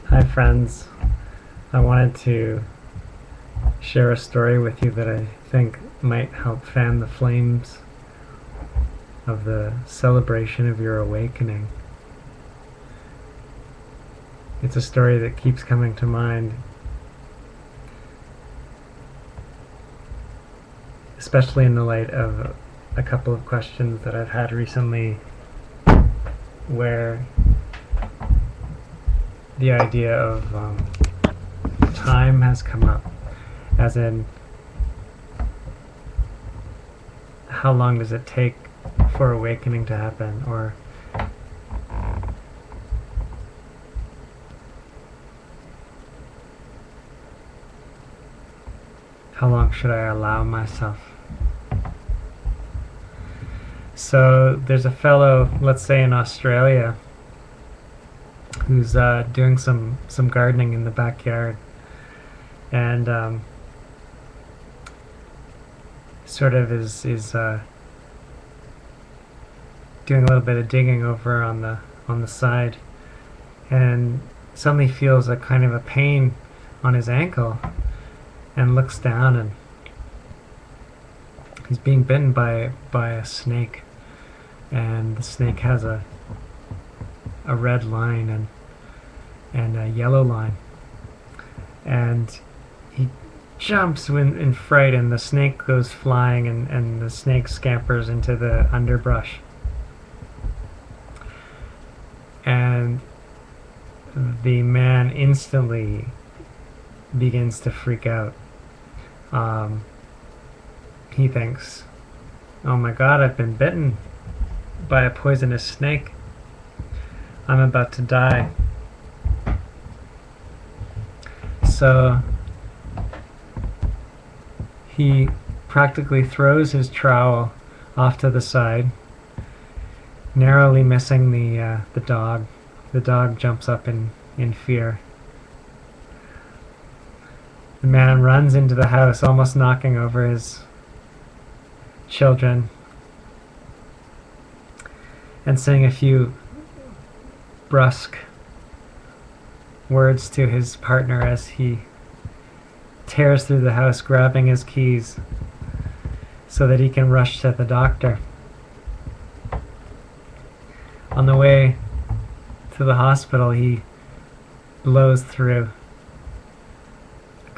Hi friends, I wanted to share a story with you that I think might help fan the flames of the celebration of your awakening. It's a story that keeps coming to mind, especially in the light of a couple of questions that I've had recently where the idea of time has come up, as in how long does it take for awakening to happen, or how long should I allow myself? So there's a fellow, let's say in Australia, who's doing some gardening in the backyard, and sort of is doing a little bit of digging over on the side, and suddenly feels a kind of a pain on his ankle, and looks down, and he's being bitten by a snake, and the snake has a red line and a yellow line, and he jumps in fright, and the snake goes flying, and the snake scampers into the underbrush, and the man instantly begins to freak out. He thinks, oh my god, I've been bitten by a poisonous snake. I'm about to die. So he practically throws his trowel off to the side, narrowly missing the dog. The dog jumps up in fear. The man runs into the house, almost knocking over his children, and saying a few brusque words to his partner as he tears through the house, grabbing his keys so that he can rush to the doctor. On the way to the hospital, he blows through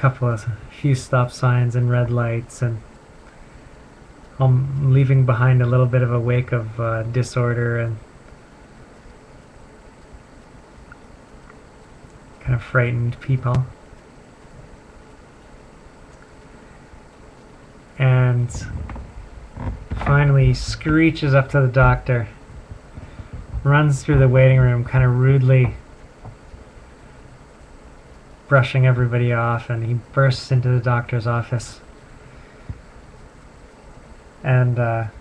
a few stop signs and red lights, and leaving behind a little bit of a wake of disorder and kind of frightened people. And finally he screeches up to the doctor, runs through the waiting room kind of rudely, brushing everybody off, and he bursts into the doctor's office. And the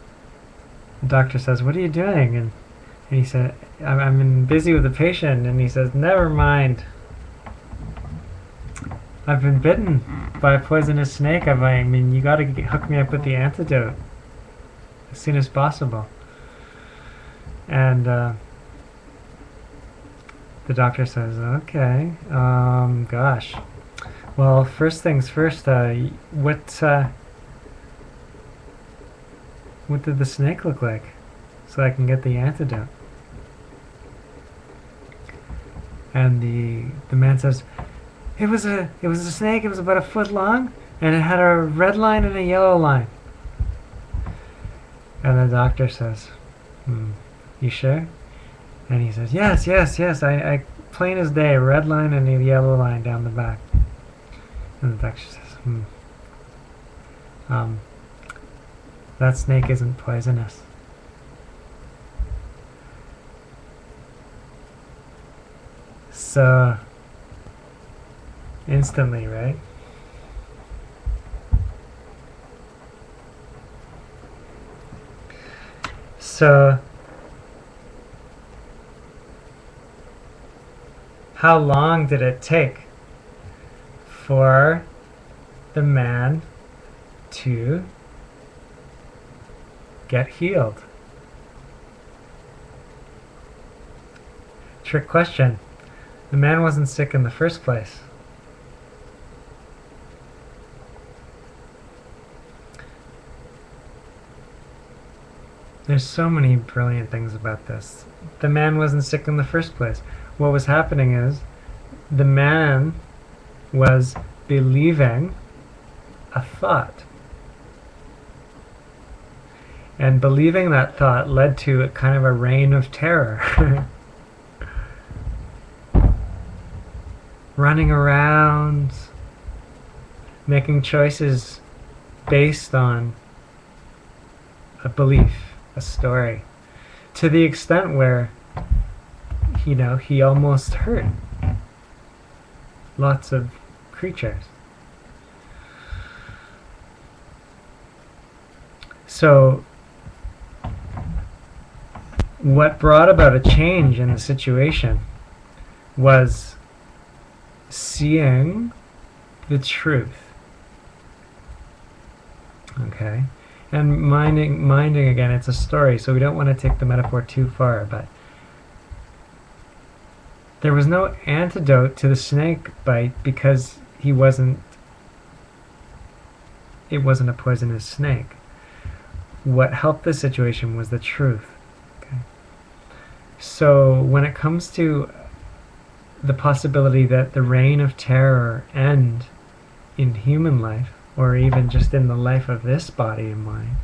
doctor says, "What are you doing?" And he said, I'm busy with a patient." And he says, "Never mind. I've been bitten by a poisonous snake. I mean, you gotta hook me up with the antidote as soon as possible." And the doctor says, "Okay, gosh. Well, first things first, what did the snake look like, so I can get the antidote?" And the man says, It was a snake. It was about a foot long, and it had a red line and a yellow line." And the doctor says, "You sure?" And he says, Yes, I plain as day, red line and a yellow line down the back." And the doctor says, "That snake isn't poisonous." So instantly, right? So how long did it take for the man to get healed? Trick question. The man wasn't sick in the first place. There's so many brilliant things about this. The man wasn't sick in the first place. What was happening is the man was believing a thought. And believing that thought led to a kind of a reign of terror. Running around, making choices based on a belief, a story, to the extent where, he almost hurt lots of creatures. So, what brought about a change in the situation was seeing the truth. Okay? And minding again, it's a story, so we don't want to take the metaphor too far, but there was no antidote to the snake bite because it wasn't a poisonous snake. What helped the situation was the truth. Okay? So when it comes to the possibility that the reign of terror end in human life, or even just in the life of this body and mind,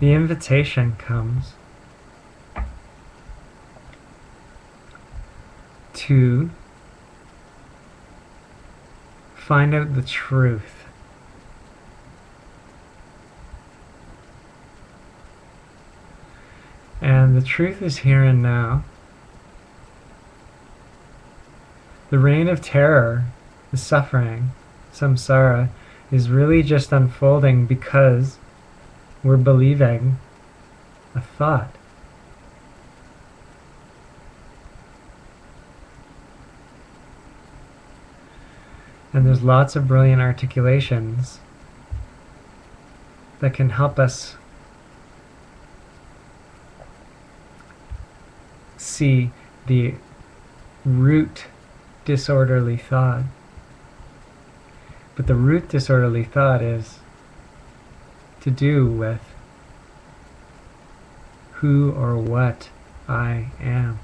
the invitation comes to find out the truth. And the truth is here and now. The reign of terror, the suffering, samsara, is really just unfolding because we're believing a thought. And there's lots of brilliant articulations that can help us see the root disorderly thought. But the root disorderly thought is to do with who or what I am.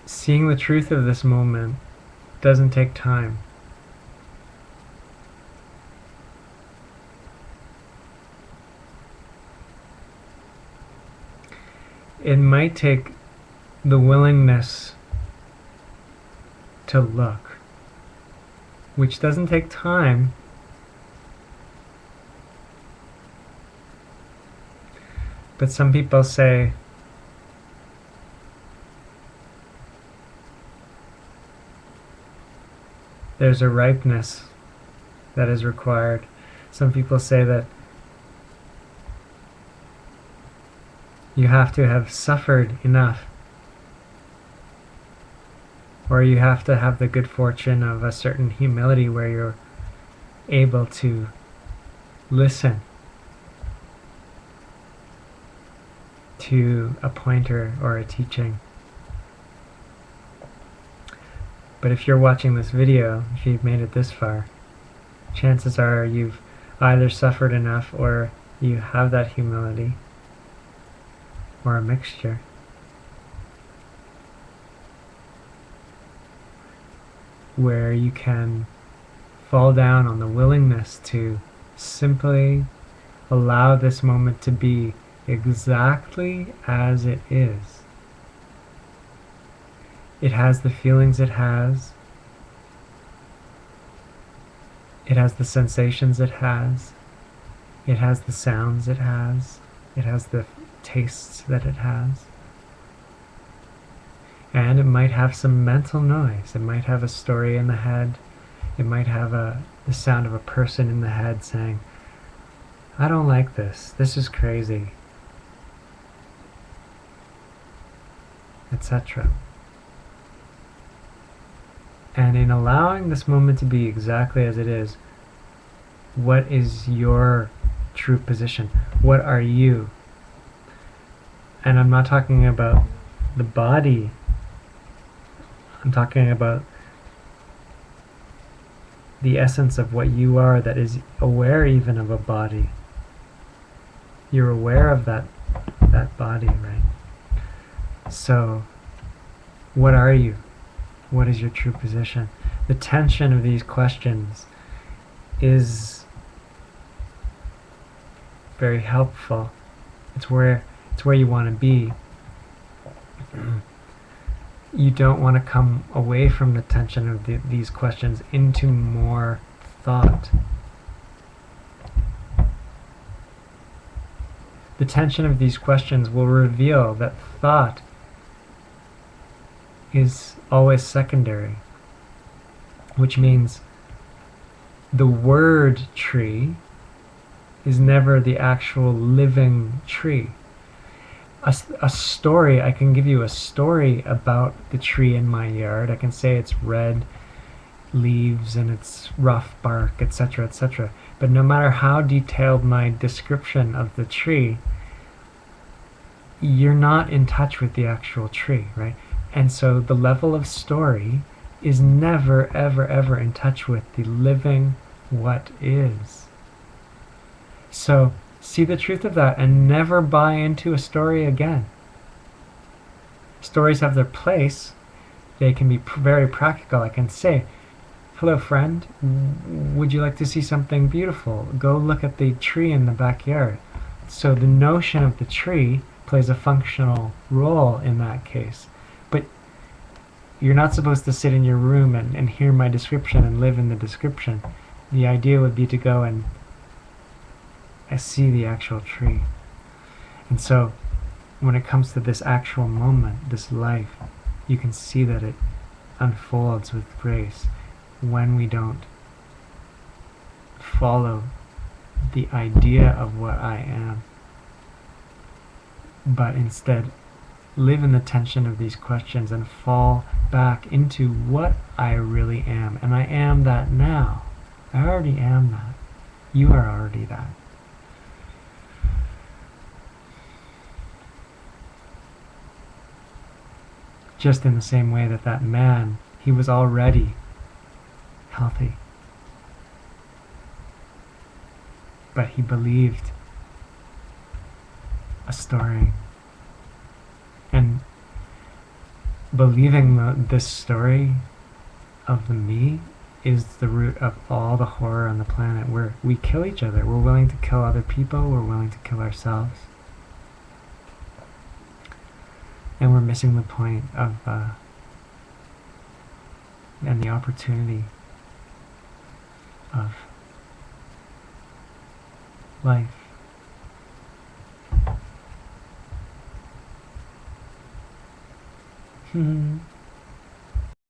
Seeing the truth of this moment doesn't take time. It might take the willingness to look, which doesn't take time, but some people say there's a ripeness that is required. Some people say that you have to have suffered enough, or you have to have the good fortune of a certain humility where you're able to listen to a pointer or a teaching. But if you're watching this video, if you've made it this far, chances are you've either suffered enough or you have that humility, or a mixture. Where you can fall down on the willingness to simply allow this moment to be exactly as it is. It has the feelings it has. It has the sensations it has. It has the sounds it has. It has the tastes that it has. And it might have some mental noise. It might have a story in the head. It might have the sound of a person in the head saying, I don't like this. This is crazy. Etc. And in allowing this moment to be exactly as it is, What is your true position? What are you? And I'm not talking about the body. I'm talking about the essence of what you are that is aware even of a body. You're aware of that body, right? So, what are you? What is your true position? The tension of these questions is very helpful. It's where you want to be. You don't want to come away from the tension of these questions into more thought. The tension of these questions will reveal that thought is always secondary, which means the word tree is never the actual living tree. A story, I can give you a story about the tree in my yard. I can say it's red leaves and it's rough bark, etc., etc. But no matter how detailed my description of the tree, you're not in touch with the actual tree, right? And so the level of story is never, ever, ever in touch with the living what is. So see the truth of that and never buy into a story again. Stories have their place. They can be very practical. I can say, hello friend, would you like to see something beautiful? Go look at the tree in the backyard. So the notion of the tree plays a functional role in that case. But you're not supposed to sit in your room and hear my description and live in the description. The idea would be to go and I see the actual tree. And so when it comes to this actual moment, this life, you can see that it unfolds with grace when we don't follow the idea of what I am, but instead live in the tension of these questions and fall back into what I really am. And I am that now. I already am that. You are already that. Just in the same way that man, he was already healthy. But he believed a story. And believing this story of the me is the root of all the horror on the planet, where we kill each other. We're willing to kill other people. We're willing to kill ourselves. And we're missing the point of and the opportunity of life.